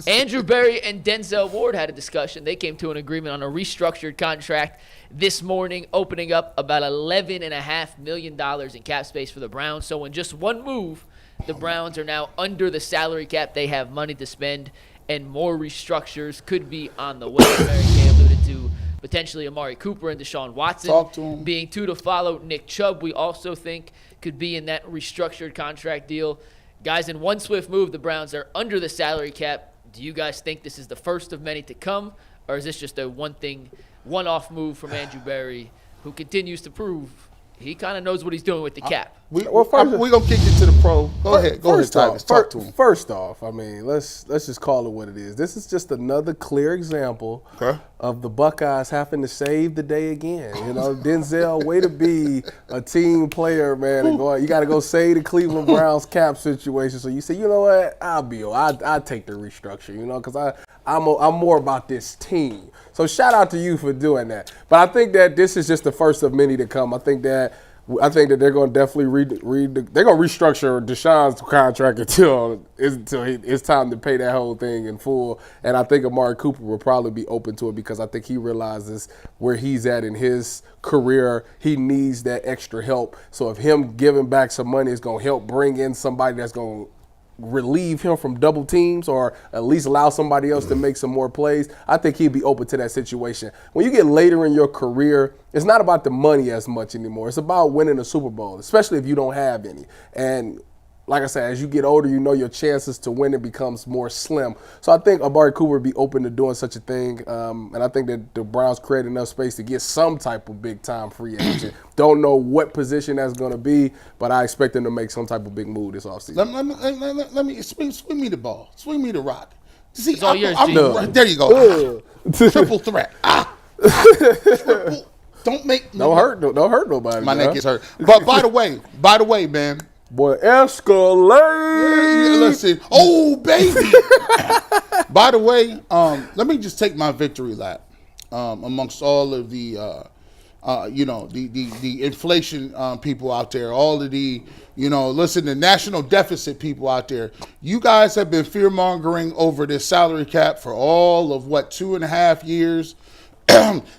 Andrew Berry and Denzel Ward had a discussion. They came to an agreement on a restructured contract this morning, opening up about $11.5 million in cap space for the Browns. So in just one move, the Browns are now under the salary cap. They have money to spend, and more restructures could be on the way. Mary Kay alluded to potentially Amari Cooper and Deshaun Watson being two to follow. Nick Chubb, we also think, could be in that restructured contract deal. Guys, in one swift move, the Browns are under the salary cap. Do you guys think this is the first of many to come, or is this just a one-off move from Andrew Berry, who continues to prove he kind of knows what he's doing with the cap? We're going to kick it to the pro. Go ahead, Tyvis. Talk to him. First off, I mean, let's just call it what it is. This is just another clear example of the Buckeyes having to save the day again. You know, Denzel, way to be a team player, man. And you got to go save the Cleveland Browns cap situation. So you say, you know what, I'll take the restructure, you know, because I'm more about this team. So shout out to you for doing that. But I think that this is just the first of many to come. I think that they're going to definitely they're going to restructure Deshaun's contract until it's time to pay that whole thing in full. And I think Amari Cooper will probably be open to it because I think he realizes where he's at in his career. He needs that extra help. So if him giving back some money is going to help bring in somebody that's going to relieve him from double teams or at least allow somebody else to make some more plays, I think he'd be open to that situation. When you get later in your career, it's not about the money as much anymore. It's about winning a Super Bowl, especially if you don't have any. And like I said, as you get older, you know your chances to win it becomes more slim. So I think Amari Cooper would be open to doing such a thing. And I think that the Browns create enough space to get some type of big-time free agent. Don't know what position that's going to be, but I expect them to make some type of big move this offseason. Let me swing me the ball. Swing me the rock. See, it's all yours, there you go. Triple threat. Triple. Don't hurt nobody. My neck is hurt. But by the way, man. Boy, escalate. Yeah, listen, oh baby. By the way, let me just take my victory lap amongst all of the, the inflation people out there, all of the, the national deficit people out there. You guys have been fear mongering over this salary cap for all of 2.5 years.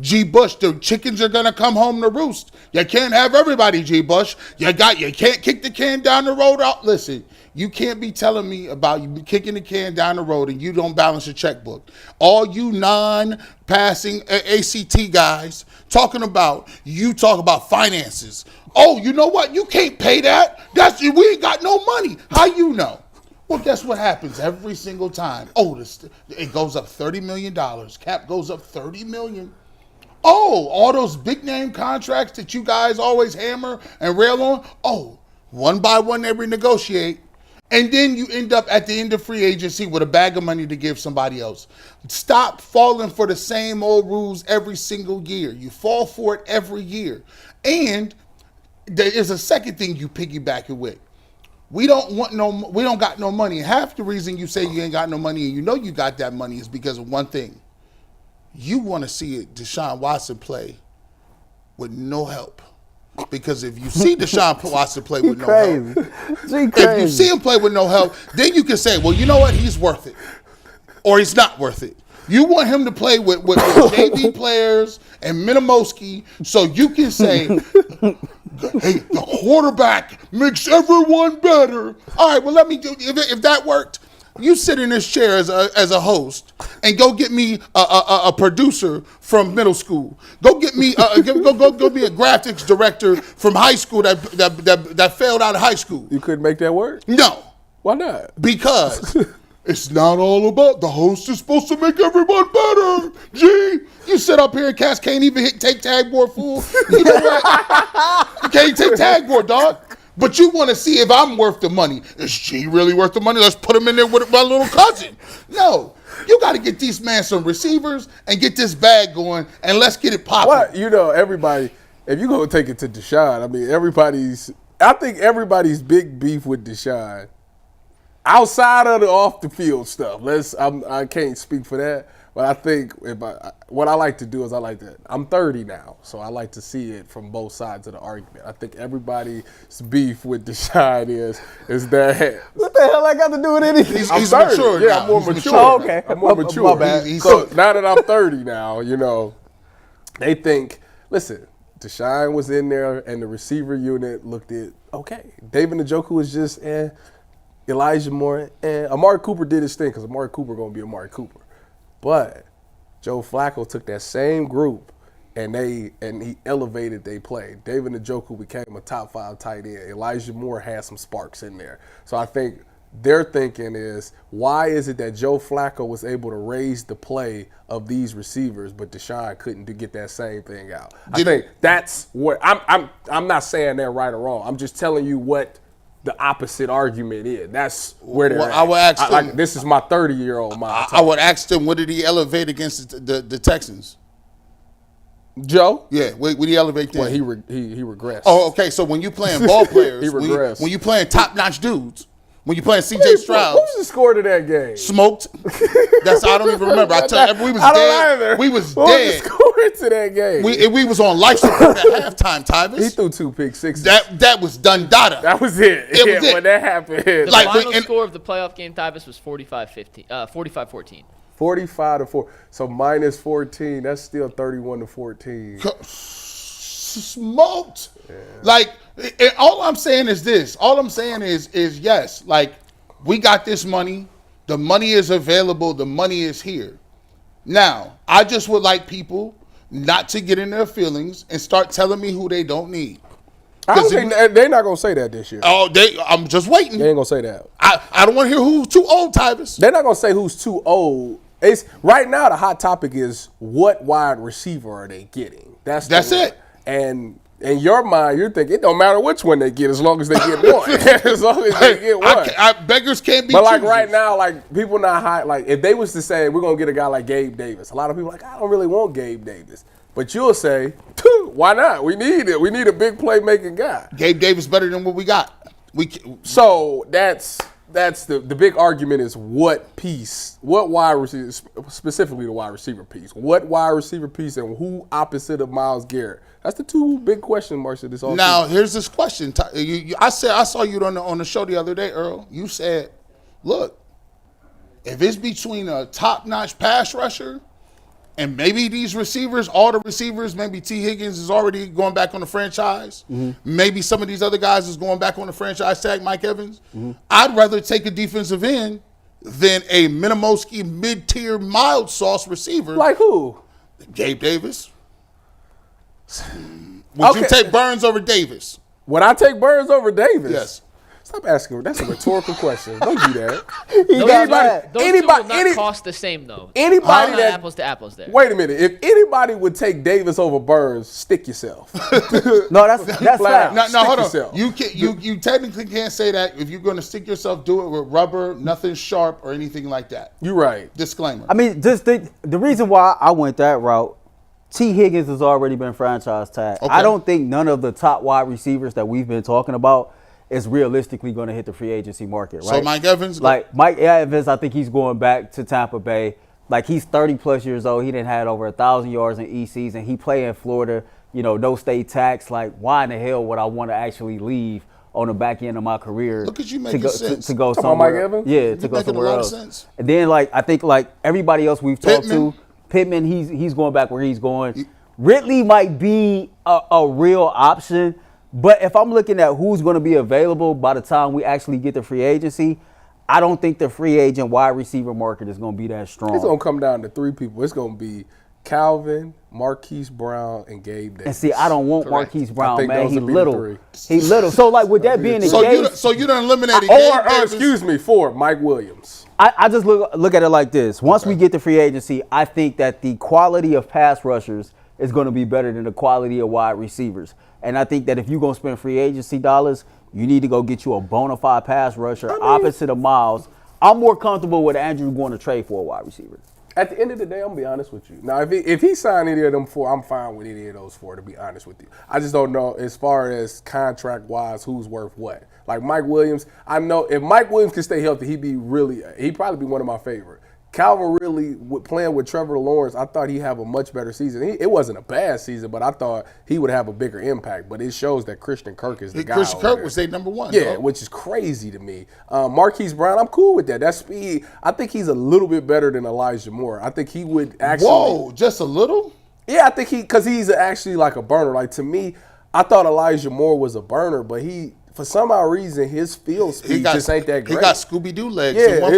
G. Bush, the chickens are gonna come home to roost. You can't have everybody, G. Bush. You can't kick the can down the road out. Listen, you can't be telling me about you kicking the can down the road and you don't balance your checkbook. All you non-passing ACT guys talk about finances. Oh, you know what? You can't pay that. We ain't got no money. How you know? Well, guess what happens every single time? Oh, it goes up $30 million. Cap goes up $30 million. Oh, all those big name contracts that you guys always hammer and rail on. Oh, one by one they renegotiate. And then you end up at the end of free agency with a bag of money to give somebody else. Stop falling for the same old rules every single year. You fall for it every year. And there is a second thing you piggyback it with. We don't got no money. Half the reason you say you ain't got no money and you know you got that money is because of one thing. You want to see Deshaun Watson play with no help. Because if you see Deshaun Watson play with no help, if you see him play with no help, then you can say, well, you know what? He's worth it. Or he's not worth it. You want him to play with JV players and Minimowski so you can say, hey, the quarterback makes everyone better. All right, well, let me do if that worked. You sit in this chair as a host and go get me a producer from middle school. Go get me go be a graphics director from high school that failed out of high school. You couldn't make that work? No. Why not? Because it's not all about the host is supposed to make everyone better. Gee, you sit up here and cats can't even take tag board, fool. You know what? You can't take tag board, dog. But you want to see if I'm worth the money. Is G really worth the money? Let's put him in there with my little cousin. No. You got to get these man some receivers and get this bag going, and let's get it popping. What? Everybody, if you go take it to Deshaun, I think everybody's big beef with Deshaun outside of the off the field stuff, I can't speak for that. But I think what I like to do is I'm 30 now, so I like to see it from both sides of the argument. I think everybody's beef with Deshaun is that what the hell I got to do with anything? He's mature. Yeah, I'm more mature. Oh, okay. I'm more mature. My bad. So now that I'm 30 now, they think, listen, Deshaun was in there and the receiver unit looked at, okay, David Njoku was just, Elijah Moore, and Amari Cooper did his thing because Amari Cooper going to be Amari Cooper. But Joe Flacco took that same group and he elevated their play. David Njoku became a top 5 tight end. Elijah Moore had some sparks in there. So I think their thinking is, why is it that Joe Flacco was able to raise the play of these receivers, but Deshaun couldn't get that same thing out? I think that's what I'm not saying they're right or wrong. I'm just telling you what the opposite argument is. That's where they're at. I would ask them, this is my 30-year-old mind. I would ask them, what did he elevate against the Texans? Joe? Yeah, what did he elevate them? Well, he regressed. Oh, okay. So when you playing ball players, He regressed. when you playing top-notch dudes, when you playing C.J. Stroud, Who's the score to that game? smoked. I don't even remember. I tell you, we was I don't dead. either. We was What dead. was the score to that game? We was on life support at halftime, Tyvis. He threw 2 pick sixes. That was done data. That was it. It was it. When that happened. The Like, final and- score of the playoff game, Tyvis, was 45-14. 45-4. So minus 14. That's still 31-14. Smoked. Yeah. Like, all I'm saying is this. All I'm saying is yes. Like, we got this money. The money is available. The money is here. Now, I just would like people not to get in their feelings and start telling me who they don't need. I don't think they're not gonna say that this year. Oh, I'm just waiting. They ain't gonna say that. I don't want to hear who's too old, Tyvis. They're not gonna say who's too old. It's right now the hot topic is what wide receiver are they getting? That's it. And in your mind, you're thinking it don't matter which one they get as long as they get one. As long as they get one. Beggars can't be But like choosers. right now, like people not high. Like if they was to say we're gonna get a guy like Gabe Davis, a lot of people are like, I don't really want Gabe Davis. But you'll say, why not? We need it. We need a big playmaking guy. Gabe Davis better than what we got. So that's the big argument is what wide receiver, specifically the wide receiver piece. What wide receiver piece and who opposite of Myles Garrett? That's the 2 big question marks of this all. Now, here's this question. I saw you on the show the other day, Earl. You said, look, if it's between a top-notch pass rusher and maybe these receivers, all the receivers, maybe T. Higgins is already going back on the franchise. Mm-hmm. Maybe some of these other guys is going back on the franchise tag, Mike Evans. Mm-hmm. I'd rather take a defensive end than a Minimowski mid-tier mild sauce receiver. Like who? Gabe Davis. Would you take Burns over Davis? Would I take Burns over Davis? Yes. Stop asking. That's a rhetorical question. Don't do that. Those two will not cost the same, though. Anybody that apples to apples there. Wait a minute. If anybody would take Davis over Burns, stick yourself. No, that's fact. No, hold on. You technically can't say that. If you're going to stick yourself, do it with rubber, nothing sharp or anything like that. You're right. Disclaimer. I mean, just the reason why I went that route, T. Higgins has already been franchise tagged. Okay. I don't think none of the top wide receivers that we've been talking about is realistically going to hit the free agency market, right? So Mike Evans? Like Mike Evans, I think he's going back to Tampa Bay. Like he's 30+ years old. He didn't had over 1,000 yards in each season. He played in Florida, no state tax. Like why in the hell would I want to actually leave on the back end of my career? Look at you making sense. To go somewhere. Mike Evans? Yeah, to go somewhere else. Sense. And then I think everybody else we've talked to, Pittman, he's going back where he's going. Ridley might be a real option. But if I'm looking at who's going to be available by the time we actually get to free agency, I don't think the free agent wide receiver market is going to be that strong. It's going to come down to 3 people. It's going to be Calvin, Marquise Brown, and Gabe Davis. And see, I don't want Marquise Brown, man. He's little. He's little. So, with that being the case. So you done eliminated excuse me, 4, Mike Williams. I just look at it like this. Once we get to free agency, I think that the quality of pass rushers is going to be better than the quality of wide receivers. And I think that if you're going to spend free agency dollars, you need to go get you a bona fide pass rusher opposite of Myles. I'm more comfortable with Andrew going to trade for a wide receiver. At the end of the day, I'm going to be honest with you. Now, if he signed any of them four, I'm fine with any of those four, to be honest with you. I just don't know as far as contract-wise who's worth what. Like Mike Williams, I know if Mike Williams can stay healthy, he'd probably be one of my favorite. Calvin Ridley, playing with Trevor Lawrence, I thought he'd have a much better season. It wasn't a bad season, but I thought he would have a bigger impact. But it shows that Christian Kirk is the guy. Christian Kirk was their number one. Yeah, which is crazy to me. Marquise Brown, I'm cool with that. That speed, I think he's a little bit better than Elijah Moore. I think he would actually. Whoa, just a little? Yeah, I think because he's actually like a burner. Like to me, I thought Elijah Moore was a burner, but for some odd reason, his field speed just ain't that great. He got Scooby-Doo legs. Yeah,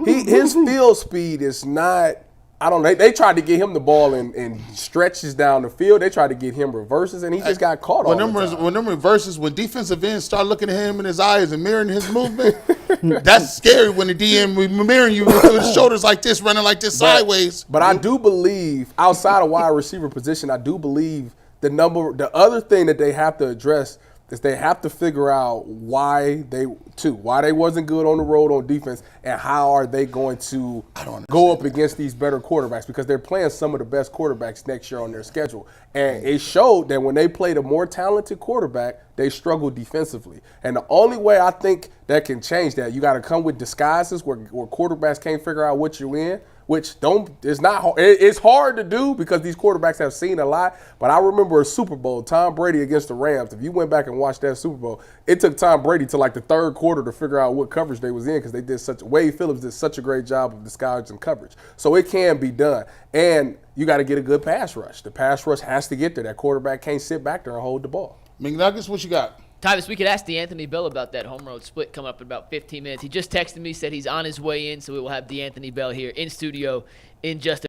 his field speed is not. I don't know. They tried to get him the ball and stretches down the field. They tried to get him reverses, and he just got caught all the time. When them reverses, when defensive ends start looking at him in his eyes and mirroring his movement, that's scary when the DM mirroring you with his shoulders like this, running like this sideways. But I do believe, outside of wide receiver position, I do believe the other thing that they have to address is they have to figure out why they wasn't good on the road on defense, and how are they going to go up against these better quarterbacks, because they're playing some of the best quarterbacks next year on their schedule. And it showed that when they played a more talented quarterback, they struggled defensively. And the only way I think that can change that, you got to come with disguises where quarterbacks can't figure out what you're in. It's hard to do because these quarterbacks have seen a lot. But I remember a Super Bowl, Tom Brady against the Rams. If you went back and watched that Super Bowl, it took Tom Brady to like the third quarter to figure out what coverage they was in, because Wade Phillips did such a great job of disguising coverage. So it can be done. And you got to get a good pass rush. The pass rush has to get there. That quarterback can't sit back there and hold the ball. McNuggets, what you got? Tyvis, we could ask DeAnthony Bell about that home road split coming up in about 15 minutes. He just texted me, said he's on his way in, so we will have DeAnthony Bell here in studio in just a